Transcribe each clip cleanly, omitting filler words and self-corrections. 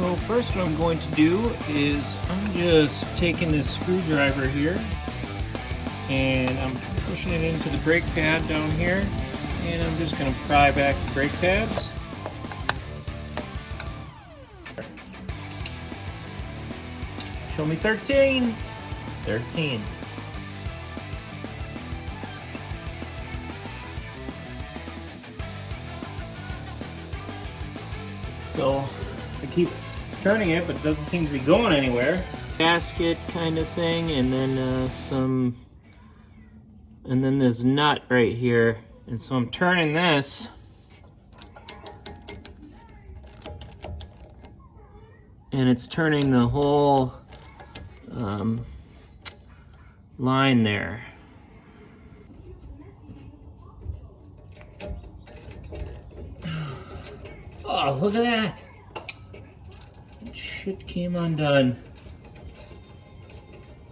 So first what I'm going to do is I'm just taking this screwdriver here and I'm pushing it into the brake pad down here, and I'm just going to pry back the brake pads. Show me 13. 13. So I keep turning it, but it doesn't seem to be going anywhere. Gasket kind of thing, and then and then this nut right here. And so I'm turning this. And it's turning the whole line there. Oh, look at that. Shit came undone.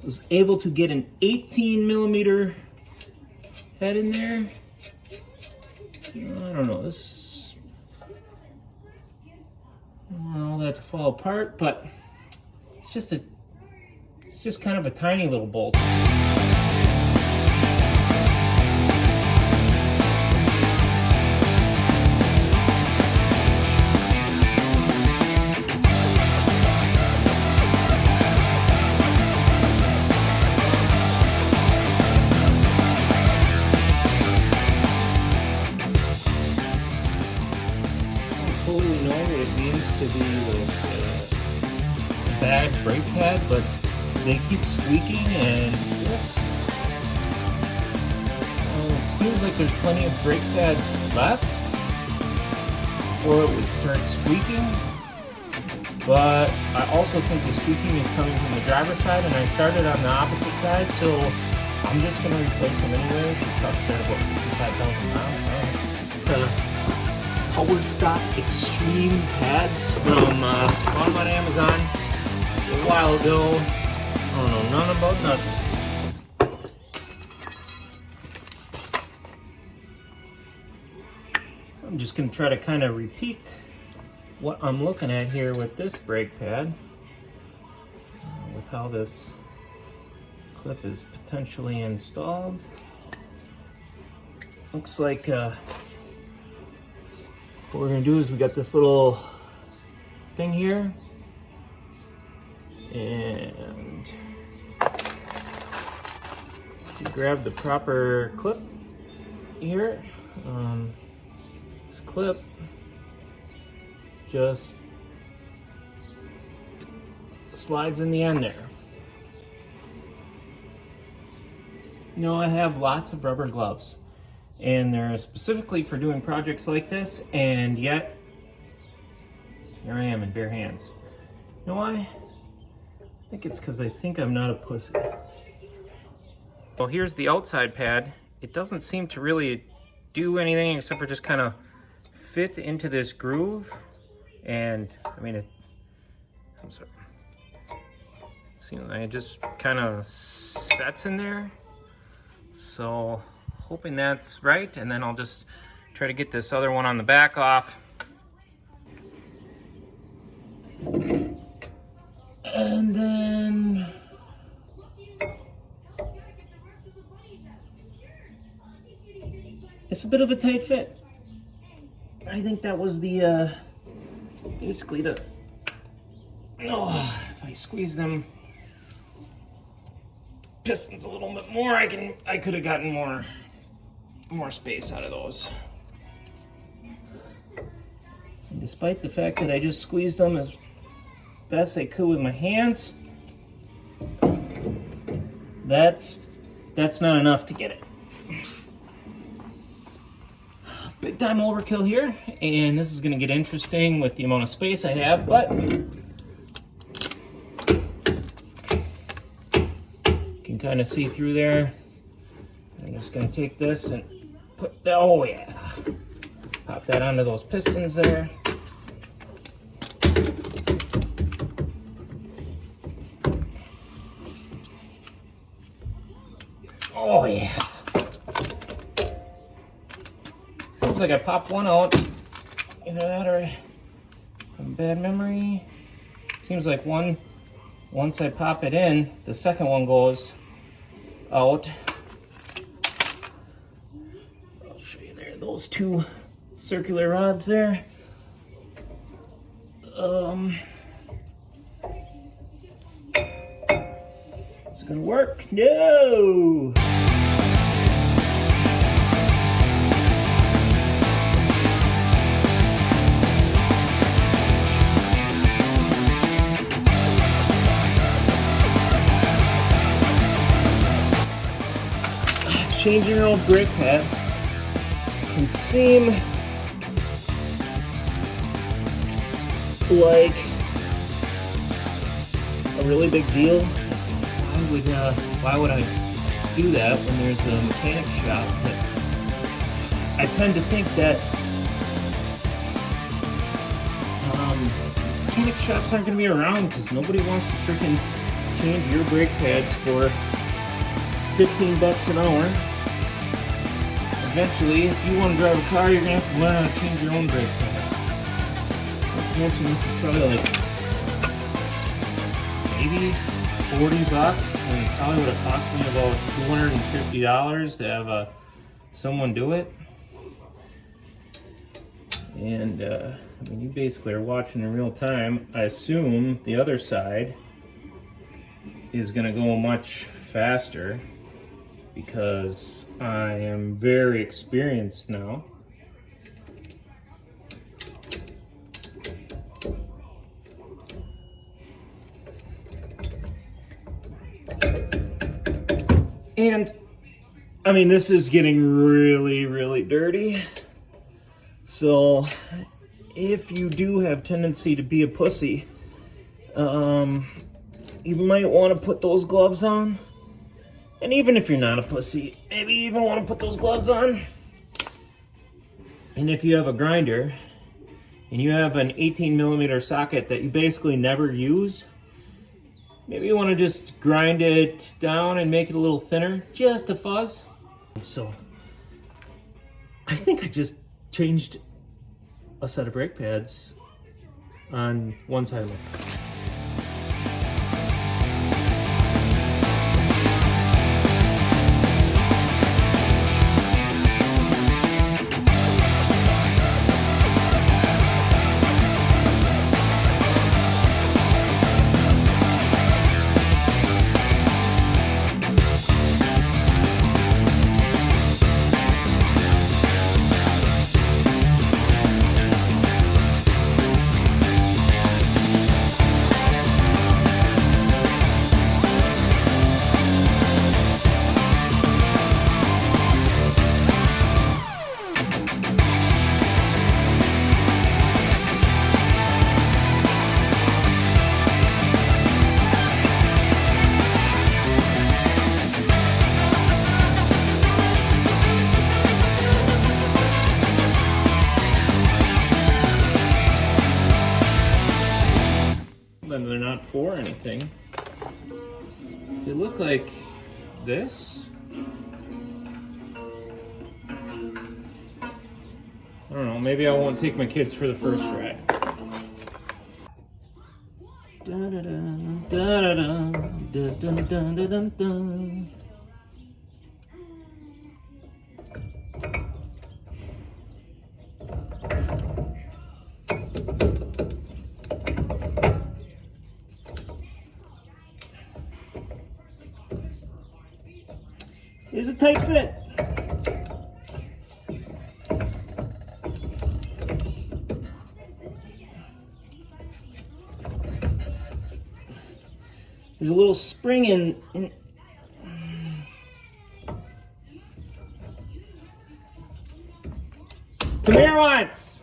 Was able to get an 18mm head in there. I don't know, this, I don't want all that to fall apart, but it's just kind of a tiny little bolt. Totally know what it means to be a bad brake pad, but they keep squeaking, and this, it seems like there's plenty of brake pad left before it would start squeaking, but I also think the squeaking is coming from the driver's side, and I started on the opposite side, so I'm just going to replace them anyways. The truck's at about 65,000 miles now. It's Power Stock Extreme pads from bought them on Amazon a while ago. I don't know none about nothing. I'm just going to try to kind of repeat what I'm looking at here with this brake pad, with how this clip is potentially installed. Looks like what we're going to do is we got this little thing here, and you grab the proper clip here. This clip just slides in the end there. You know, I have lots of rubber gloves, and they're specifically for doing projects like this, and yet here I am in bare hands. You know why? I think it's because I think I'm not a pussy. Well, here's the outside pad. It doesn't seem to really do anything except for just kind of fit into this groove. And I mean, I'm sorry. Seems like it just kind of sets in there. So hoping that's right, and then I'll just try to get this other one on the back off. And then it's a bit of a tight fit. I think that was the basically the, if I squeeze them pistons a little bit more, I could have gotten more space out of those. And despite the fact that I just squeezed them as best I could with my hands, that's not enough to get it. Big time overkill here, and this is going to get interesting with the amount of space I have, but you can kind of see through there. I'm just going to take this and put, oh yeah, pop that onto those pistons there. Oh yeah. Seems like I popped one out. Either that or a bad memory. seems like once I pop it in, the second one goes out. I'll show you there, those two circular rods there. Is it gonna work? No! Changing your old brake pads can seem like a really big deal. Why would I do that when there's a mechanic shop? But I tend to think that these mechanic shops aren't going to be around because nobody wants to freaking change your brake pads for $15 an hour. Eventually, if you want to drive a car, you're going to have to learn how to change your own brake pads. Not to mention, this is probably like maybe $40, and it probably would have cost me about $250 to have someone do it. And I mean, you basically are watching in real time. I assume the other side is going to go much faster because I am very experienced now. And I mean, this is getting really, really dirty. So if you do have tendency to be a pussy, you might want to put those gloves on. And even if you're not a pussy, maybe you even want to put those gloves on. And if you have a grinder and you have an 18mm socket that you basically never use, maybe you want to just grind it down and make it a little thinner, just a fuzz. So I think I just changed a set of brake pads on one side of my car. Then they're not for anything. They look like this. I don't know, maybe I won't take my kids for the first ride. It's a tight fit. There's a little spring in. Come here once.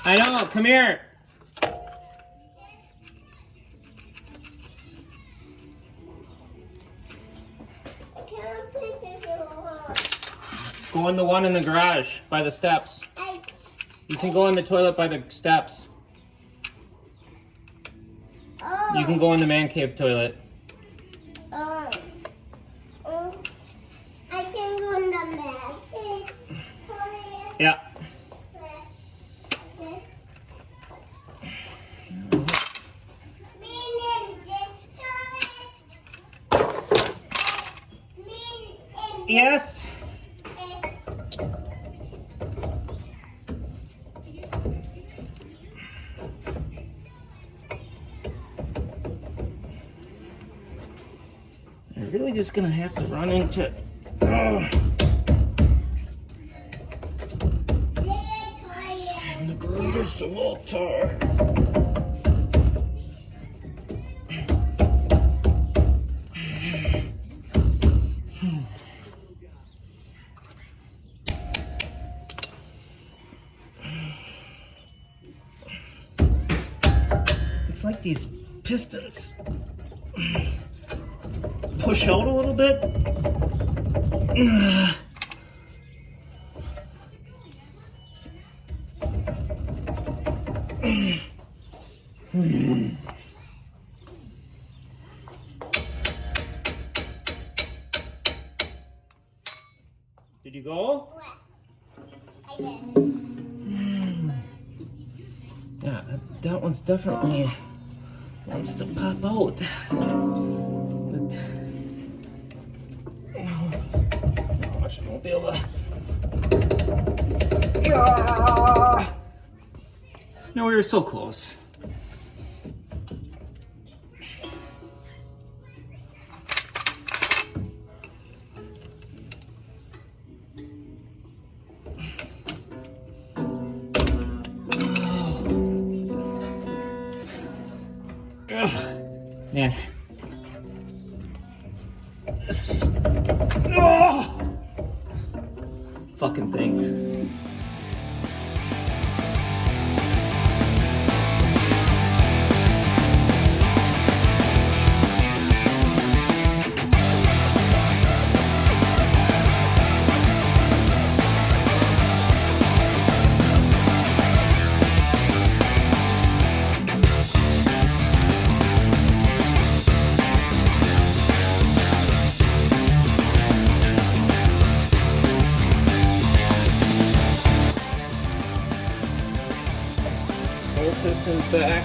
I know, come here. Go in the one in the garage by the steps. You can go in the toilet by the steps. You can go in the man cave toilet. I can go in the man cave toilet. Yeah. Where? Yes? I'm really just gonna have to run into. Oh. I'm the greatest of all time. It's like these pistons push out a little bit. Did you go? I did. Yeah, that one's definitely wants to pop out. But, gosh, I won't be able to. Ah! No, we were so close. Man. This fucking thing. Whole pistons back,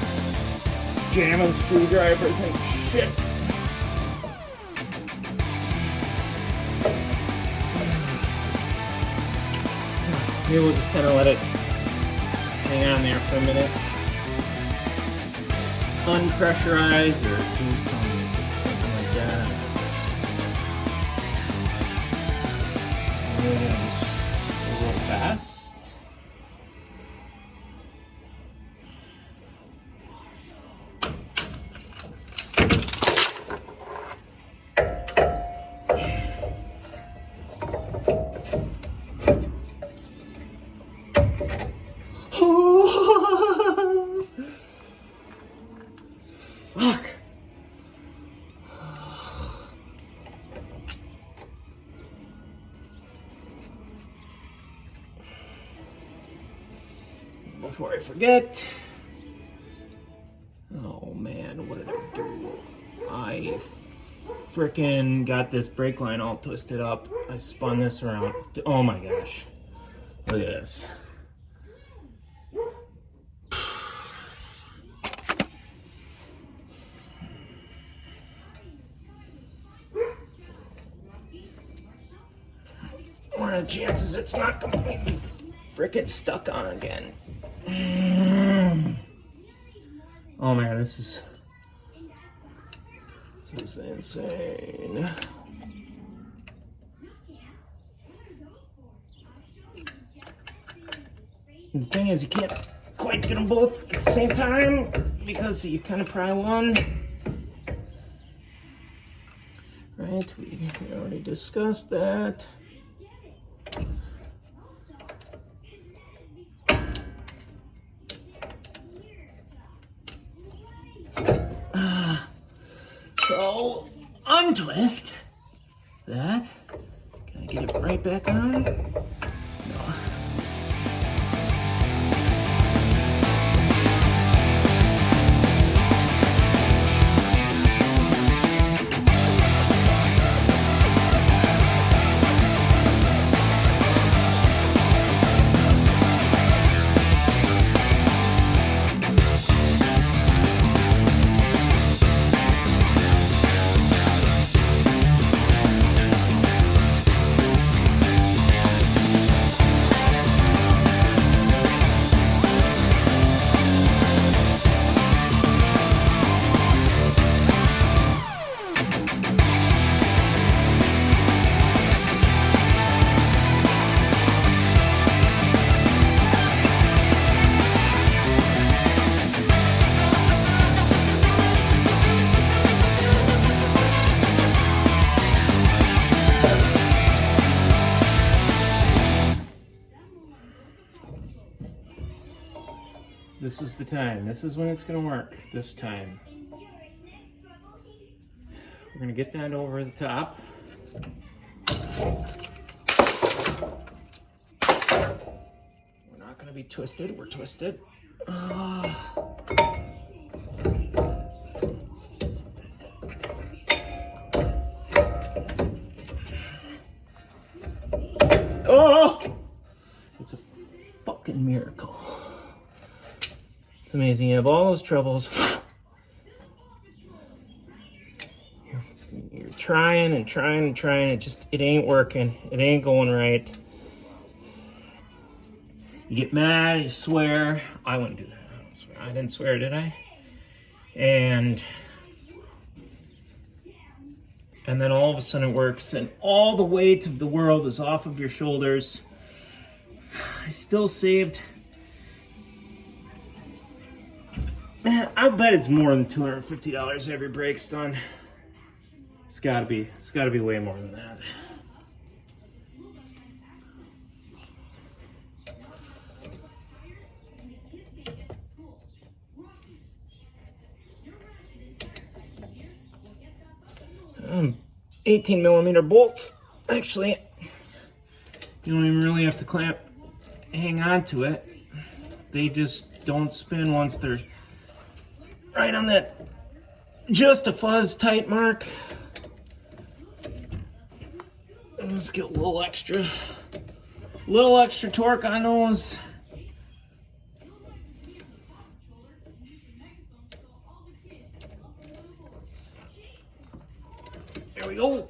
jamming screwdrivers and shit. Maybe we'll just kind of let it hang on there for a minute. Unpressurize or do something like that. We're gonna just go real fast. Fuck. Before I forget. Oh man, what did I do? I frickin' got this brake line all twisted up. I spun this around. Oh my gosh. Look at this. What are the chances it's not completely frickin' stuck on again? Oh man, this is insane. The thing is, you can't quite get them both at the same time because you kind of pry one. Right, we already discussed that. So, untwist that. Can I get it right back on? No. This is the time. This is when it's gonna work. This time. We're gonna get that over the top. We're not gonna be twisted. We're twisted. Oh! It's a fucking miracle. It's amazing. You have all those troubles. You're trying and trying and trying. It ain't working. It ain't going right. You get mad, you swear. I wouldn't do that. I don't swear. I didn't swear, did I? And then all of a sudden it works, and all the weight of the world is off of your shoulders. I still saved. Man, I bet it's more than $250 every brake's done. It's gotta be way more than that. Um, 18mm bolts. Actually, you don't even really have to hang on to it. They just don't spin once they're right on that just a fuzz tight mark. Let's get a little extra torque on those. There we go.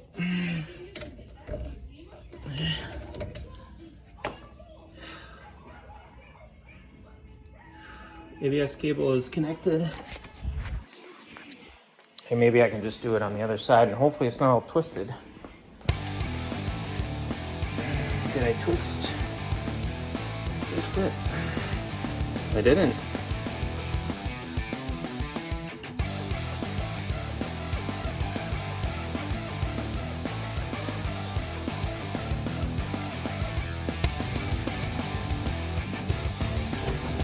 ABS cable is connected. Hey, maybe I can just do it on the other side, and hopefully it's not all twisted. Did I twist it? I didn't.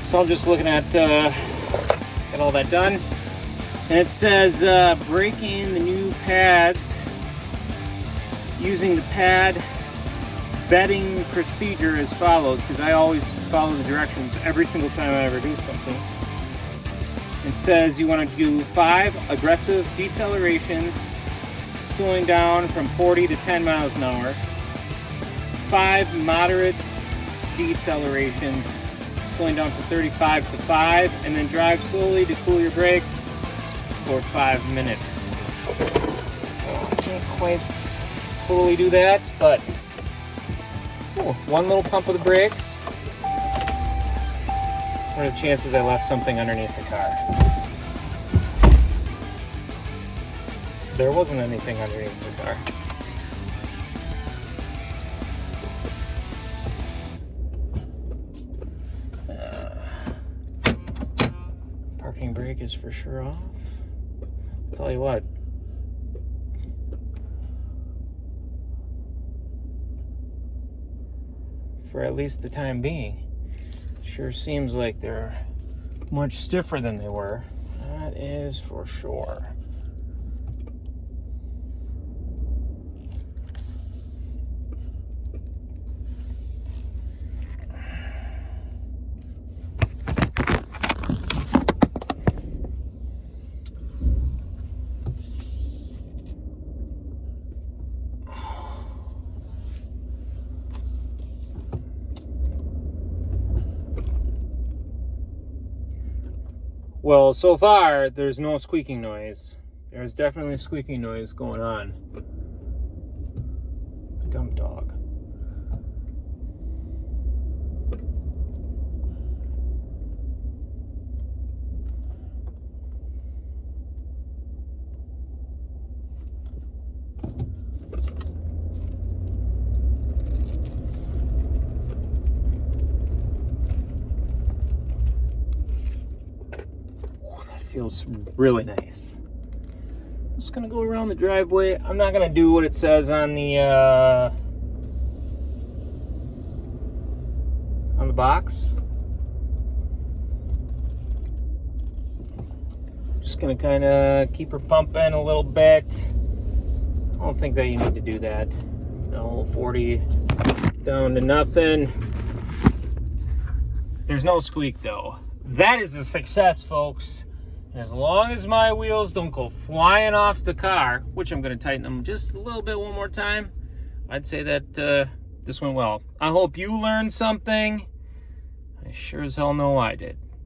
So I'm just looking at, got all that done. And it says break in the new pads using the pad bedding procedure as follows, because I always follow the directions every single time I ever do something. It says you want to do 5 aggressive decelerations, slowing down from 40 to 10 miles an hour, 5 moderate decelerations, slowing down from 35 to 5, and then drive slowly to cool your brakes for 5 minutes. I can't quite totally do that, but one little pump of the brakes. What are the chances I left something underneath the car? There wasn't anything underneath the car. Parking brake is for sure off. I'll tell you what. For at least the time being, sure seems like they're much stiffer than they were. That is for sure. Well, so far, there's no squeaking noise. There's definitely squeaking noise going on. Dumb dog. Feels really nice. I'm just gonna go around the driveway. I'm not gonna do what it says on the box. Just gonna kind of keep her pumping a little bit. I don't think that you need to do that. No, 40 down to nothing. There's no squeak though. That is a success, folks. As long as my wheels don't go flying off the car, which I'm gonna tighten them just a little bit one more time, I'd say that this went well. I hope you learned something. I sure as hell know I did.